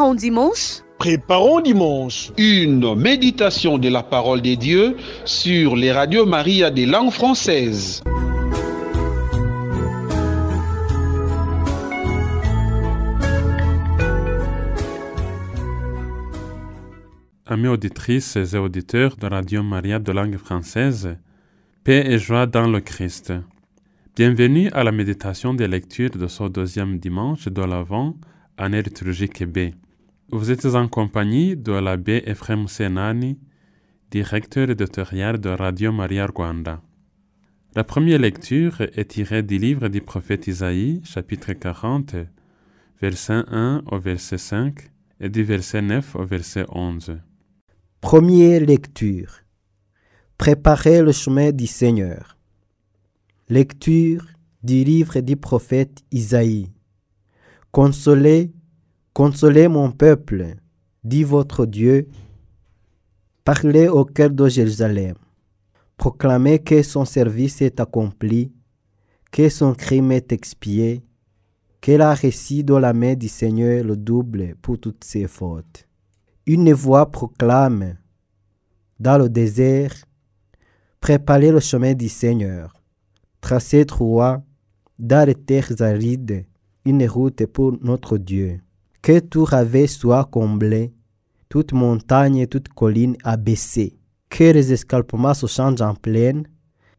Préparons dimanche. Préparons dimanche. Une méditation de la parole de Dieu sur les radios Maria des langues françaises. Amis auditrices et auditeurs de Radio Maria de langue française, paix et joie dans le Christ. Bienvenue à la méditation des lectures de ce deuxième dimanche de l'Avent, année liturgique B. Vous êtes en compagnie de l'abbé Ephrem Senani, directeur éditorial de Radio Maria Rwanda. La première lecture est tirée du livre du prophète Isaïe, chapitre 40, verset 1 au verset 5 et du verset 9 au verset 11. Première lecture. Préparez le chemin du Seigneur. Lecture du livre du prophète Isaïe. Consolez, consolez mon peuple, dit votre Dieu. Parlez au cœur de Jérusalem. Proclamez que son service est accompli, que son crime est expié, qu'elle a reçu de la main du Seigneur le double pour toutes ses fautes. Une voix proclame dans le désert, préparez le chemin du Seigneur, tracez droit dans les terres arides une route pour notre Dieu. Que tout ravet soit comblé, toute montagne et toute colline abaissée, que les escarpements se changent en plaine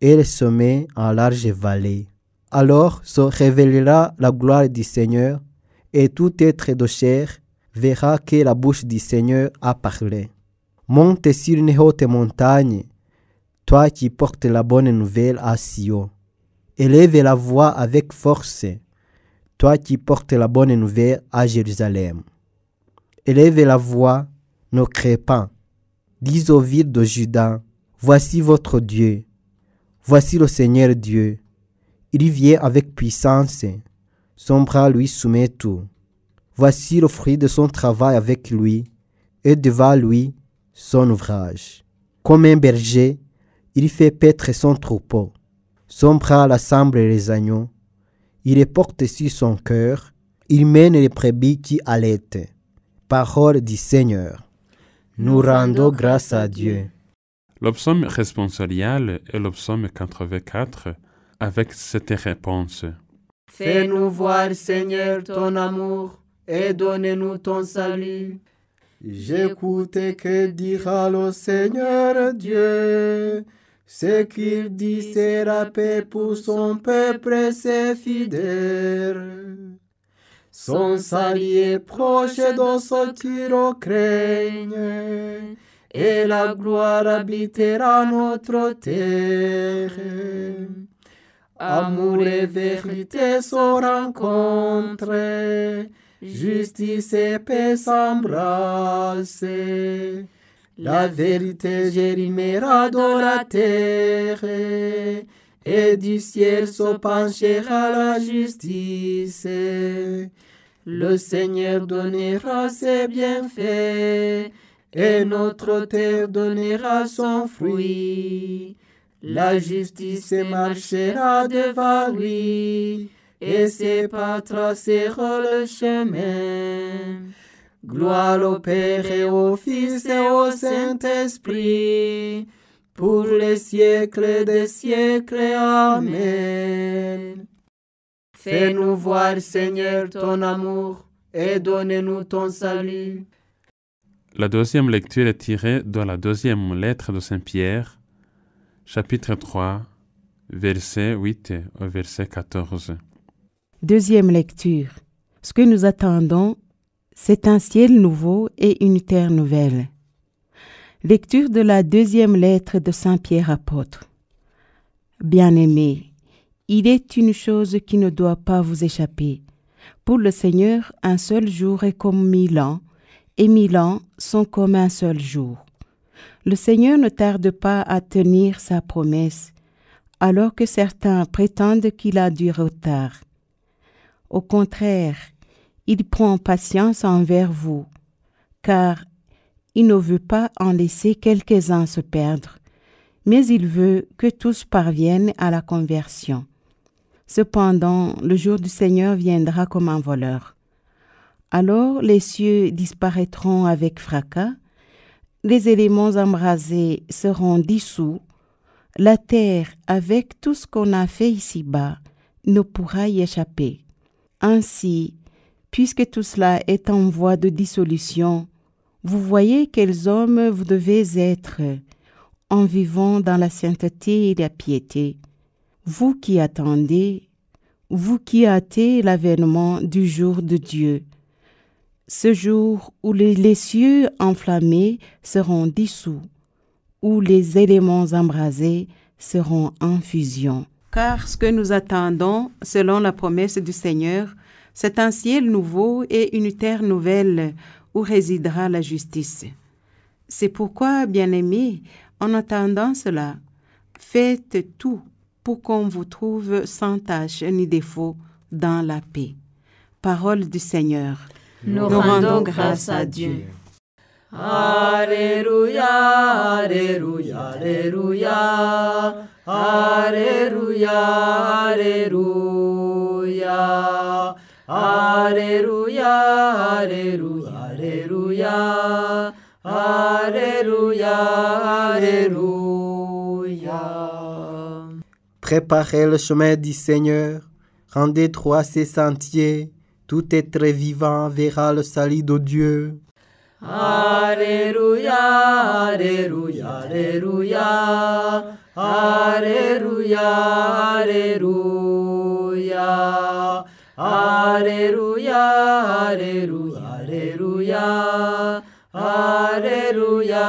et les sommets en large vallée. Alors se révélera la gloire du Seigneur et tout être de chair verra que la bouche du Seigneur a parlé. Monte sur une haute montagne, toi qui portes la bonne nouvelle à Sion. Élève la voix avec force, toi qui portes la bonne nouvelle à Jérusalem. Élève la voix, ne crée pas. Dis aux villes de Juda, voici votre Dieu, voici le Seigneur Dieu. Il vient avec puissance, son bras lui soumet tout. Voici le fruit de son travail avec lui, et devant lui, son ouvrage. Comme un berger, il fait paître son troupeau. Son bras assemble les agneaux. Il les porte sur son cœur. Il mène les brebis qui allaitent. Parole du Seigneur. Nous rendons grâce à Dieu. Le psaume responsorial est le psaume 84 avec cette réponse. Fais-nous voir, Seigneur, ton amour et donne-nous ton salut. J'écoute que dira le Seigneur Dieu. Ce qu'il dit sera paix pour son peuple et ses fidèles. Son salut est proche de ceux qui le craignent, et la gloire habitera notre terre. Amour et vérité se rencontrent, justice et paix s'embrassent. La vérité gérimera de la terre, et du ciel se penchera la justice. Le Seigneur donnera ses bienfaits, et notre terre donnera son fruit. La justice marchera devant lui, et ses pas traceront le chemin. Gloire au Père et au Fils et au Saint-Esprit, pour les siècles des siècles. Amen. Fais-nous voir, Seigneur, ton amour, et donne-nous ton salut. La deuxième lecture est tirée de la deuxième lettre de Saint Pierre, chapitre 3, verset 8 au verset 14. Deuxième lecture. Ce que nous attendons, c'est un ciel nouveau et une terre nouvelle. Lecture de la deuxième lettre de Saint Pierre apôtre. Bien-aimés, il est une chose qui ne doit pas vous échapper. Pour le Seigneur, un seul jour est comme 1000 ans, et 1000 ans sont comme un seul jour. Le Seigneur ne tarde pas à tenir sa promesse, alors que certains prétendent qu'il a du retard. Au contraire, il prend patience envers vous, car il ne veut pas en laisser quelques-uns se perdre, mais il veut que tous parviennent à la conversion. Cependant, le jour du Seigneur viendra comme un voleur. Alors les cieux disparaîtront avec fracas, les éléments embrasés seront dissous, la terre, avec tout ce qu'on a fait ici-bas, ne pourra y échapper. Ainsi, puisque tout cela est en voie de dissolution, vous voyez quels hommes vous devez être en vivant dans la sainteté et la piété, vous qui attendez, vous qui hâtez l'avènement du jour de Dieu, ce jour où les cieux enflammés seront dissous, où les éléments embrasés seront en fusion. Car ce que nous attendons, selon la promesse du Seigneur, c'est un ciel nouveau et une terre nouvelle où résidera la justice. C'est pourquoi, bien-aimés, en attendant cela, faites tout pour qu'on vous trouve sans tache ni défaut dans la paix. Parole du Seigneur. Nous rendons grâce à Dieu. Alléluia, Alléluia, Alléluia, Alléluia, Alléluia, Alléluia, Alléluia, Alléluia, Alléluia, Alléluia. Préparez le chemin du Seigneur, rendez droit ses sentiers, tout être vivant verra le salut de Dieu. Alléluia, Alléluia, Alléluia, Alléluia, Alléluia, Alléluia, Alléluia, Alléluia, Alléluia,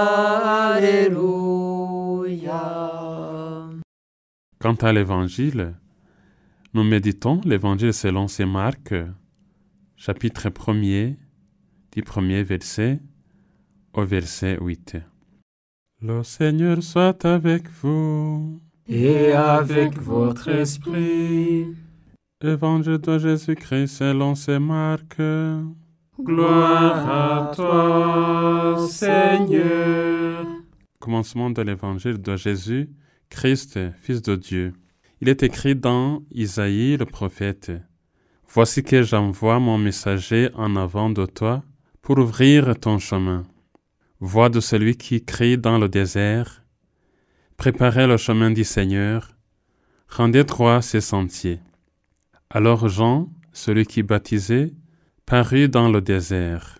Alléluia. Quant à l'Évangile, nous méditons l'Évangile selon saint Marc, chapitre 1er, du premier verset au verset 8. Le Seigneur soit avec vous. Et avec votre esprit. Évangile de Jésus-Christ selon saint Marc. Gloire à toi, Seigneur. Commencement de l'Évangile de Jésus, Christ, Fils de Dieu. Il est écrit dans Isaïe le prophète. Voici que j'envoie mon messager en avant de toi pour ouvrir ton chemin. Voix de celui qui crie dans le désert. Préparez le chemin du Seigneur. Rendez droit ses sentiers. Alors Jean, celui qui baptisait, parut dans le désert.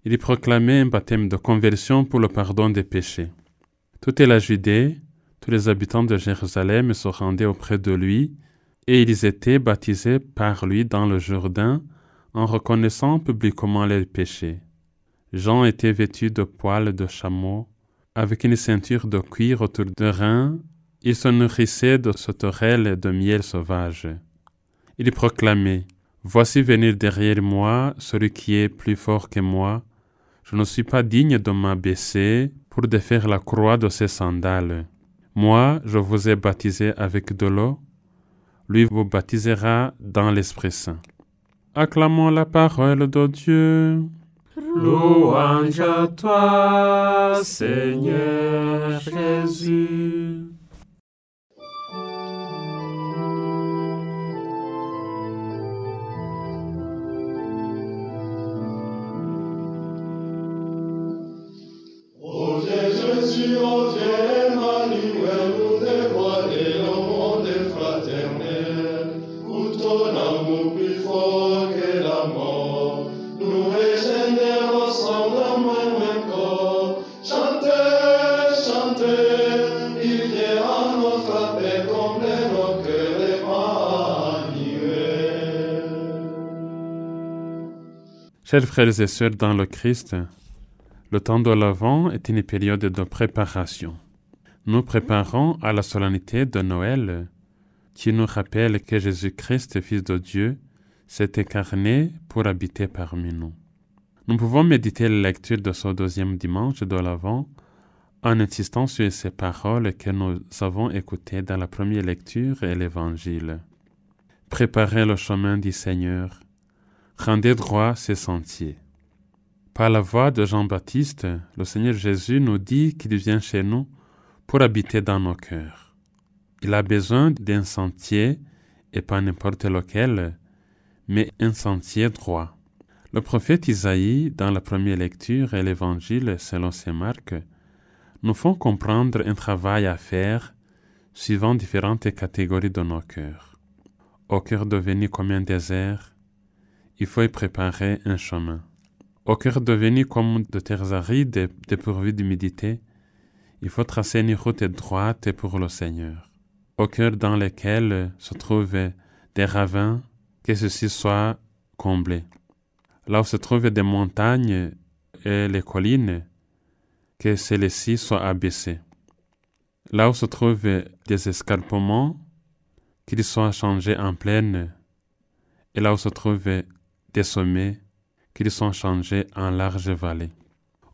Il y proclamait un baptême de conversion pour le pardon des péchés. Toute la Judée, tous les habitants de Jérusalem se rendaient auprès de lui, et ils étaient baptisés par lui dans le Jourdain, en reconnaissant publiquement leurs péchés. Jean était vêtu de poils de chameau, avec une ceinture de cuir autour des reins. Il se nourrissait de sauterelles et de miel sauvage. Il proclamait: Voici venir derrière moi celui qui est plus fort que moi. Je ne suis pas digne de m'abaisser pour défaire la croix de ses sandales. Moi, je vous ai baptisé avec de l'eau. Lui vous baptisera dans l'Esprit Saint. Acclamons la parole de Dieu. Louange à toi, Seigneur Jésus. Ô Jésus, ô Dieu Emmanuel, nous dévoiler le monde fraternel, où ton amour plus fort que la mort, nous régénère ensemble en même corps. Chantez, chantez, il vient à notre appel, combler nos cœurs épanouis. Chers frères et sœurs dans le Christ, le temps de l'Avent est une période de préparation. Nous préparons à la solennité de Noël, qui nous rappelle que Jésus-Christ, Fils de Dieu, s'est incarné pour habiter parmi nous. Nous pouvons méditer la lecture de ce deuxième dimanche de l'Avent en insistant sur ces paroles que nous avons écoutées dans la première lecture et l'Évangile. Préparez le chemin du Seigneur, rendez droit ses sentiers. Par la voix de Jean-Baptiste, le Seigneur Jésus nous dit qu'il vient chez nous pour habiter dans nos cœurs. Il a besoin d'un sentier, et pas n'importe lequel, mais un sentier droit. Le prophète Isaïe, dans la première lecture et l'Évangile selon saint Marc, nous font comprendre un travail à faire suivant différentes catégories de nos cœurs. Au cœur devenu comme un désert, il faut y préparer un chemin. Au cœur devenu comme de terres arides dépourvues d'humidité, il faut tracer une route droite pour le Seigneur. Au cœur dans lequel se trouvent des ravins, que ceux-ci soient comblés. Là où se trouvent des montagnes et les collines, que celles-ci soient abaissées. Là où se trouvent des escarpements, qu'ils soient changés en plaine, et là où se trouvent des sommets, qu'ils soient changés en larges vallées.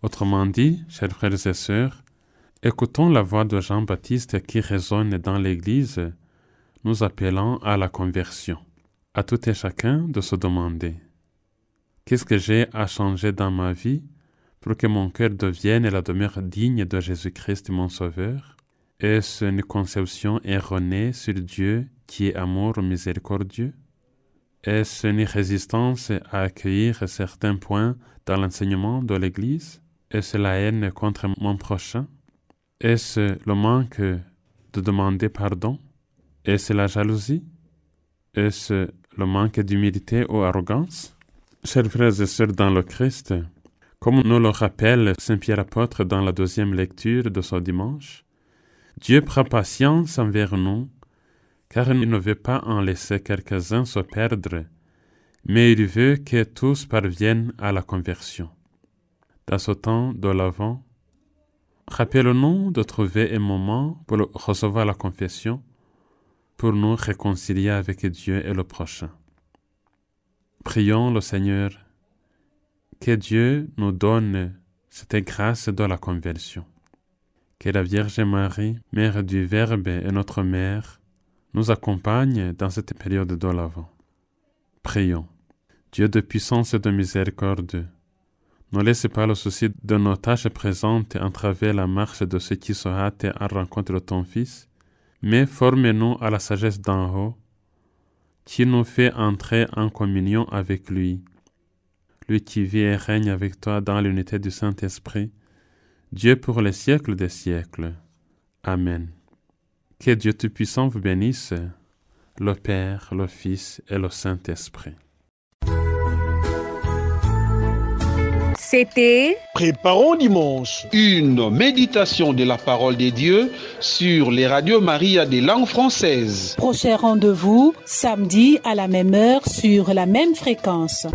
Autrement dit, chers frères et sœurs, écoutons la voix de Jean-Baptiste qui résonne dans l'Église, nous appelant à la conversion. À tout et chacun de se demander: qu'est-ce que j'ai à changer dans ma vie pour que mon cœur devienne la demeure digne de Jésus-Christ mon Sauveur? Est-ce une conception erronée sur Dieu qui est amour miséricordieux? Est-ce une résistance à accueillir certains points dans l'enseignement de l'Église? Est-ce la haine contre mon prochain? Est-ce le manque de demander pardon? Est-ce la jalousie? Est-ce le manque d'humilité ou arrogance? Chers frères et sœurs dans le Christ, comme nous le rappelle Saint Pierre apôtre dans la deuxième lecture de ce dimanche, Dieu prend patience envers nous, car il ne veut pas en laisser quelques-uns se perdre, mais il veut que tous parviennent à la conversion. Dans ce temps de l'Avent, rappelons-nous de trouver un moment pour recevoir la confession, pour nous réconcilier avec Dieu et le prochain. Prions le Seigneur, que Dieu nous donne cette grâce de la conversion. Que la Vierge Marie, Mère du Verbe et notre Mère, nous accompagne dans cette période de l'Avent. Prions. Dieu de puissance et de miséricorde, ne laisse pas le souci de nos tâches présentes entraver la marche de ceux qui se hâtent à rencontre de ton Fils, mais forme-nous à la sagesse d'en haut, qui nous fait entrer en communion avec lui, lui qui vit et règne avec toi dans l'unité du Saint-Esprit, Dieu pour les siècles des siècles. Amen. Que Dieu Tout-Puissant vous bénisse, le Père, le Fils et le Saint-Esprit. C'était Préparons dimanche. Une méditation de la parole de Dieu sur les radios Maria des langues françaises. Prochain rendez-vous, samedi à la même heure sur la même fréquence.